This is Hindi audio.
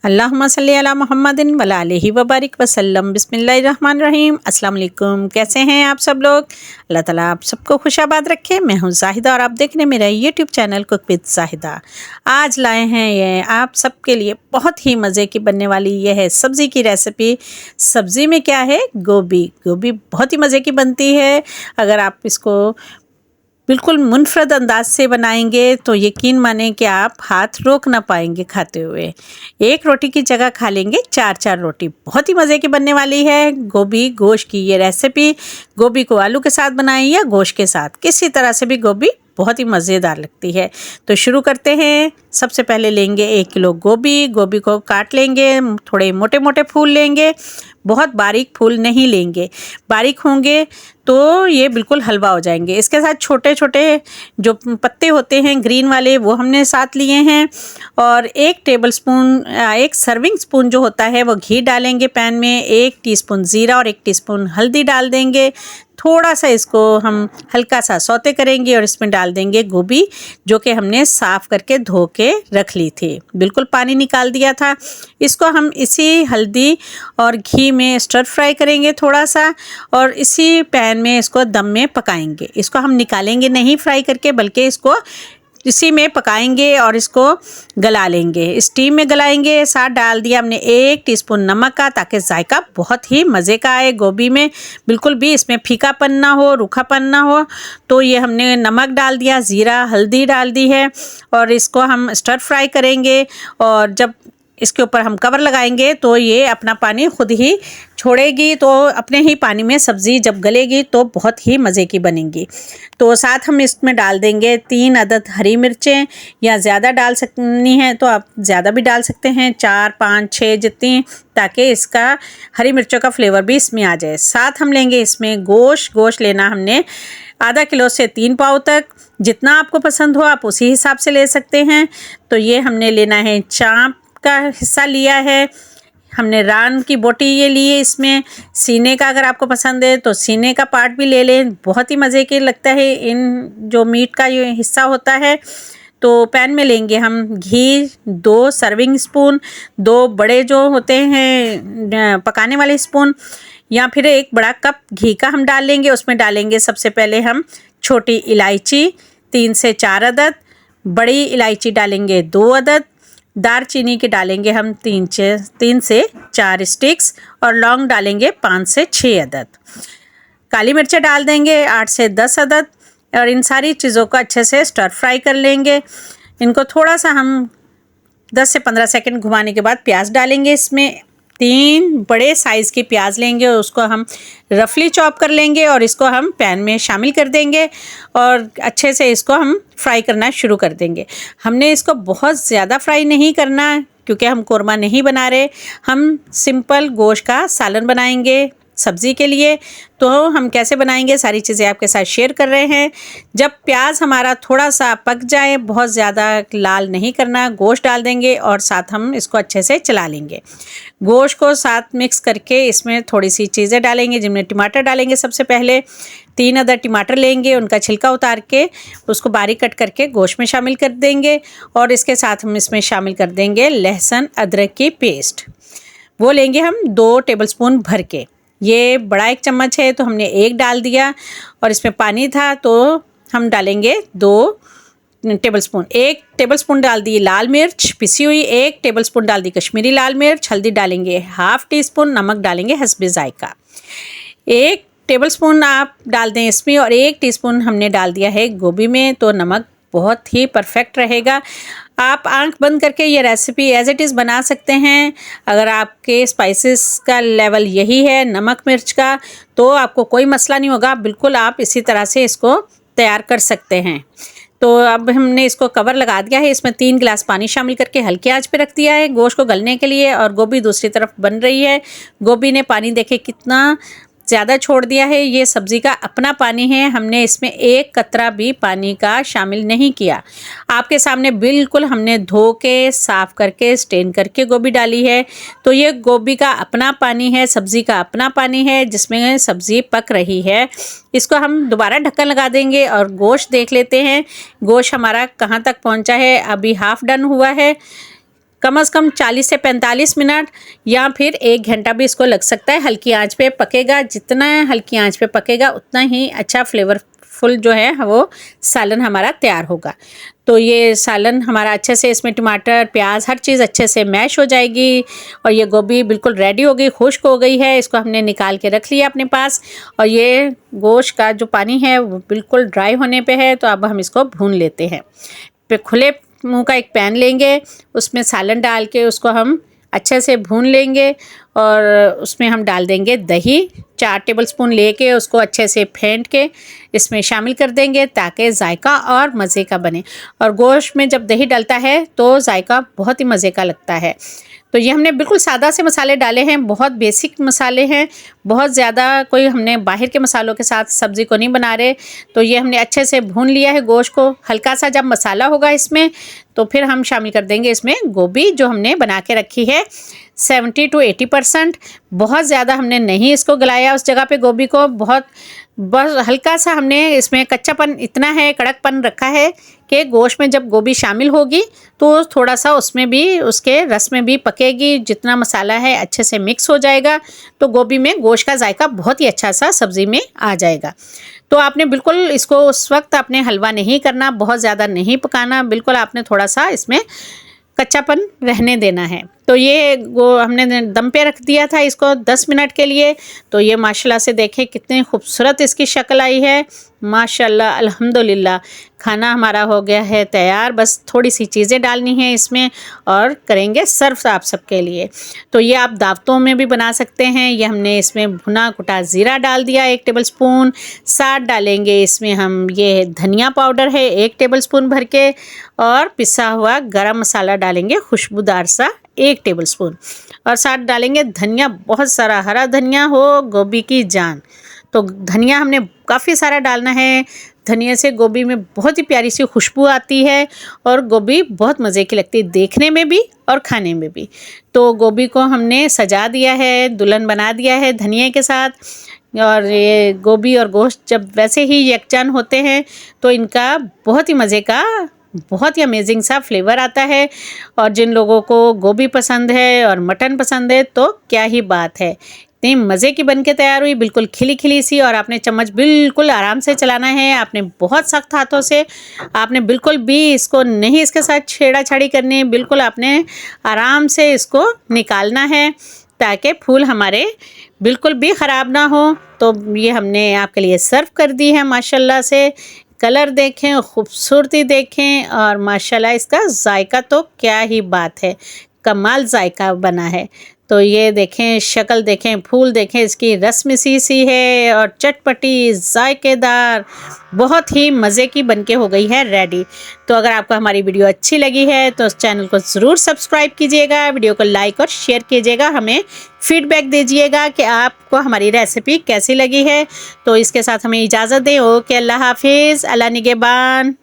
अल्लाहुम्मा सल्ली अला मुहम्मदिन वला आलिहि व बारिक वसल्लम। बिस्मिल्लाहिर्रहमानिर्रहीम। अस्सलाम वालेकुम। कैसे हैं आप सब लोग? अल्लाह ताला आप सबको खुशाबाद रखे। मैं हूँ जाहिदा और आप देख रहे हैं मेरा YouTube channel cook with Zahida. आज लाए हैं ये आप सबके लिए बहुत ही मज़े की बनने वाली ये है सब्ज़ी की रेसिपी। सब्ज़ी में क्या है? गोभी। गोभी बहुत ही मज़े की बनती है। अगर आप इसको बिल्कुल मुनफ़रद अंदाज से बनाएंगे तो यकीन माने कि आप हाथ रोक ना पाएंगे खाते हुए। एक रोटी की जगह खा लेंगे 4-4 रोटी। बहुत ही मज़े की बनने वाली है गोभी गोश्त की ये रेसिपी। गोभी को आलू के साथ बनाएं या गोश्त के साथ, किसी तरह से भी गोभी बहुत ही मज़ेदार लगती है। तो शुरू करते हैं। सबसे पहले लेंगे 1 किलो गोभी। गोभी को काट लेंगे, थोड़े मोटे मोटे फूल लेंगे, बहुत बारीक फूल नहीं लेंगे। बारीक होंगे तो ये बिल्कुल हलवा हो जाएंगे। इसके साथ छोटे छोटे जो पत्ते होते हैं ग्रीन वाले वो हमने साथ लिए हैं। और 1 सर्विंग स्पून जो होता है वो घी डालेंगे पैन में। 1 टीस्पून ज़ीरा और 1 टीस्पून हल्दी डाल देंगे। थोड़ा सा इसको हम हल्का सा सौते करेंगे और इसमें डाल देंगे गोभी जो कि हमने साफ़ करके धो के रख ली थी, बिल्कुल पानी निकाल दिया था। इसको हम इसी हल्दी और घी में स्टर फ्राई करेंगे थोड़ा सा, और इसी पैन में इसको दम में पकाएंगे। इसको हम निकालेंगे नहीं फ्राई करके, बल्कि इसको इसी में पकाएंगे और इसको गला लेंगे, स्टीम में गलाएंगे। साथ डाल दिया हमने 1 टीस्पून नमक का, ताकि जायका बहुत ही मज़े का आए गोभी में, बिल्कुल भी इसमें फीकापन ना हो, रूखापन ना हो। तो ये हमने नमक डाल दिया, ज़ीरा हल्दी डाल दी है और इसको हम स्टर फ्राई करेंगे। और जब इसके ऊपर हम कवर लगाएंगे तो ये अपना पानी खुद ही छोड़ेगी। तो अपने ही पानी में सब्ज़ी जब गलेगी तो बहुत ही मज़े की बनेगी। तो साथ हम इसमें डाल देंगे 3 अदद हरी मिर्चें, या ज़्यादा डाल सकनी है तो आप ज़्यादा भी डाल सकते हैं, 4, 5, 6 जितनी, ताकि इसका हरी मिर्चों का फ्लेवर भी इसमें आ जाए। साथ हम लेंगे इसमें गोश्त लेना हमने आधा किलो से 3 पाव तक, जितना आपको पसंद हो आप उसी हिसाब से ले सकते हैं। तो ये हमने लेना है चाँप का हिस्सा लिया है, हमने रान की बोटी ये ली है। इसमें सीने का अगर आपको पसंद है तो सीने का पार्ट भी ले लें, बहुत ही मज़े के लगता है इन जो मीट का ये हिस्सा होता है। तो पैन में लेंगे हम घी 2 सर्विंग स्पून, 2 बड़े जो होते हैं पकाने वाले स्पून, या फिर 1 बड़ा कप घी का हम डाल लेंगे। उसमें डालेंगे सबसे पहले हम छोटी इलायची 3 से 4 अदद, बड़ी इलायची डालेंगे 2 अदद, दालचीनी के डालेंगे हम 3 से 4 स्टिक्स, और लौंग डालेंगे 5 से 6 अदद। काली मिर्चें डाल देंगे 8 से 10 अदद, और इन सारी चीज़ों को अच्छे से स्टर फ्राई कर लेंगे। इनको थोड़ा सा हम 10 से 15 सेकंड घुमाने के बाद प्याज डालेंगे। इसमें 3 बड़े साइज़ के प्याज लेंगे और उसको हम रफली चॉप कर लेंगे और इसको हम पैन में शामिल कर देंगे और अच्छे से इसको हम फ्राई करना शुरू कर देंगे। हमने इसको बहुत ज़्यादा फ्राई नहीं करना, क्योंकि हम कोरमा नहीं बना रहे, हम सिंपल गोश्त का सालन बनाएंगे सब्ज़ी के लिए। तो हम कैसे बनाएंगे सारी चीज़ें आपके साथ शेयर कर रहे हैं। जब प्याज हमारा थोड़ा सा पक जाए, बहुत ज़्यादा लाल नहीं करना, गोश्त डाल देंगे और साथ हम इसको अच्छे से चला लेंगे। गोश्त को साथ मिक्स करके इसमें थोड़ी सी चीज़ें डालेंगे, जिनमें टमाटर डालेंगे। सबसे पहले 3 अदद टमाटर लेंगे, उनका छिलका उतार के उसको बारीक कट करके गोश्त में शामिल कर देंगे। और इसके साथ हम इसमें शामिल कर देंगे लहसुन अदरक की पेस्ट, वो लेंगे हम 2 टेबलस्पून भर के। ये बड़ा 1 चम्मच है तो हमने 1 डाल दिया, और इसमें पानी था तो हम डालेंगे 2 टेबलस्पून। 1 टेबलस्पून डाल दी लाल मिर्च पिसी हुई, 1 टेबलस्पून डाल दी कश्मीरी लाल मिर्च, हल्दी डालेंगे ½ टीस्पून, नमक डालेंगे हस्बे जायका। 1 टेबलस्पून आप डाल दें इसमें, और 1 टीस्पून हमने डाल दिया है गोभी में, तो नमक बहुत ही परफेक्ट रहेगा। आप आंख बंद करके ये रेसिपी एज़ इट इज़ बना सकते हैं। अगर आपके स्पाइसेस का लेवल यही है नमक मिर्च का, तो आपको कोई मसला नहीं होगा, बिल्कुल आप इसी तरह से इसको तैयार कर सकते हैं। तो अब हमने इसको कवर लगा दिया है, इसमें 3 गिलास पानी शामिल करके हल्के आंच पे रख दिया है गोश्त को गलने के लिए, और गोभी दूसरी तरफ बन रही है। गोभी ने पानी देखे कितना ज़्यादा छोड़ दिया है, ये सब्ज़ी का अपना पानी है, हमने इसमें 1 कतरा भी पानी का शामिल नहीं किया। आपके सामने बिल्कुल हमने धो के साफ़ करके स्टेन करके गोभी डाली है। तो ये गोभी का अपना पानी है, सब्ज़ी का अपना पानी है, जिसमें सब्ज़ी पक रही है। इसको हम दोबारा ढक्कन लगा देंगे और गोश्त देख लेते हैं गोश्त हमारा कहाँ तक पहुँचा है। अभी हाफ़ डन हुआ है, कम से कम 40 से 45 मिनट या फिर 1 घंटा भी इसको लग सकता है। हल्की आंच पे पकेगा, जितना हल्की आंच पे पकेगा उतना ही अच्छा फ्लेवरफुल जो है वो सालन हमारा तैयार होगा। तो ये सालन हमारा अच्छे से, इसमें टमाटर, प्याज, हर चीज़ अच्छे से मैश हो जाएगी और ये गोभी बिल्कुल रेडी हो गई, खुश्क हो गई है। इसको हमने निकाल के रख लिया अपने पास और ये गोश्त का जो पानी है वो बिल्कुल ड्राई होने पे है। तो अब हम इसको भून लेते हैं। फिर खुले मुंह का एक पैन लेंगे, उसमें सालन डाल के उसको हम अच्छे से भून लेंगे और उसमें हम डाल देंगे दही। 4 टेबलस्पून लेके उसको अच्छे से फेंट के इसमें शामिल कर देंगे ताकि जायका और मज़े का बने। और गोश्त में जब दही डलता है तो जायका बहुत ही मज़े का लगता है। तो ये हमने बिल्कुल सादा से मसाले डाले हैं, बहुत बेसिक मसाले हैं, बहुत ज़्यादा कोई हमने बाहर के मसालों के साथ सब्ज़ी को नहीं बना रहे। तो ये हमने अच्छे से भून लिया है गोश्त को। हल्का सा जब मसाला होगा इसमें तो फिर हम शामिल कर देंगे इसमें गोभी जो हमने बना के रखी है 70 to 80%। बहुत ज़्यादा हमने नहीं इसको गलाया उस जगह पे गोभी को, बस हल्का सा हमने इसमें कच्चापन इतना है, कड़कपन रखा है कि गोश्त में जब गोभी शामिल होगी तो थोड़ा सा उसमें भी, उसके रस में भी पकेगी। जितना मसाला है अच्छे से मिक्स हो जाएगा तो गोभी में गोश्त का जायका बहुत ही अच्छा सा सब्ज़ी में आ जाएगा। तो आपने बिल्कुल इसको उस वक्त आपने हलवा नहीं करना, बहुत ज़्यादा नहीं पकाना, बिल्कुल आपने थोड़ा सा इसमें कच्चापन रहने देना है। तो ये हमने दम पे रख दिया था इसको 10 मिनट के लिए। तो ये माशाल्लाह से देखें कितनी खूबसूरत इसकी शक्ल आई है, माशाल्लाह अल्हम्दुलिल्लाह। खाना हमारा हो गया है तैयार, बस थोड़ी सी चीज़ें डालनी है इसमें और करेंगे सर्व आप सबके लिए। तो ये आप दावतों में भी बना सकते हैं। ये हमने इसमें भुना कुटा ज़ीरा डाल दिया 1 टेबलस्पून, साथ डालेंगे इसमें हम ये धनिया पाउडर है 1 टेबलस्पून भर के और पिसा हुआ गरम मसाला डालेंगे खुशबूदार सा 1 टेबलस्पून और साथ डालेंगे धनिया, बहुत सारा हरा धनिया हो गोभी की जान। तो धनिया हमने काफ़ी सारा डालना है। धनिया से गोभी में बहुत ही प्यारी सी खुशबू आती है और गोभी बहुत मज़े की लगती है देखने में भी और खाने में भी। तो गोभी को हमने सजा दिया है, दुल्हन बना दिया है धनिया के साथ। और ये गोभी और गोश्त जब वैसे ही यकजान होते हैं तो इनका बहुत ही मज़े का, बहुत ही अमेजिंग सा फ्लेवर आता है। और जिन लोगों को गोभी पसंद है और मटन पसंद है तो क्या ही बात है। इतनी मज़े की बन के तैयार हुई, बिल्कुल खिली खिली सी। और आपने चम्मच बिल्कुल आराम से चलाना है, आपने बहुत सख्त हाथों से आपने बिल्कुल भी इसको नहीं इसके साथ छेड़ा छाड़ी करनी है, बिल्कुल आपने आराम से इसको निकालना है ताकि फूल हमारे बिल्कुल भी ख़राब ना हो। तो ये हमने आपके लिए सर्व कर दी है माशाल्लाह से। कलर देखें, खूबसूरती देखें और माशाल्लाह इसका जायका तो क्या ही बात है, कमाल जायका बना है। तो ये देखें, शक्ल देखें, फूल देखें, इसकी रस्म सी है और चटपटी जायकेदार बहुत ही मज़े की बनके हो गई है रेडी। तो अगर आपको हमारी वीडियो अच्छी लगी है तो उस चैनल को ज़रूर सब्सक्राइब कीजिएगा, वीडियो को लाइक और शेयर कीजिएगा, हमें फीडबैक दीजिएगा कि आपको हमारी रेसिपी कैसी लगी है। तो इसके साथ हमें इजाज़त दें। ओके, अल्लाह हाफिज़, अल्लाह निगहबान।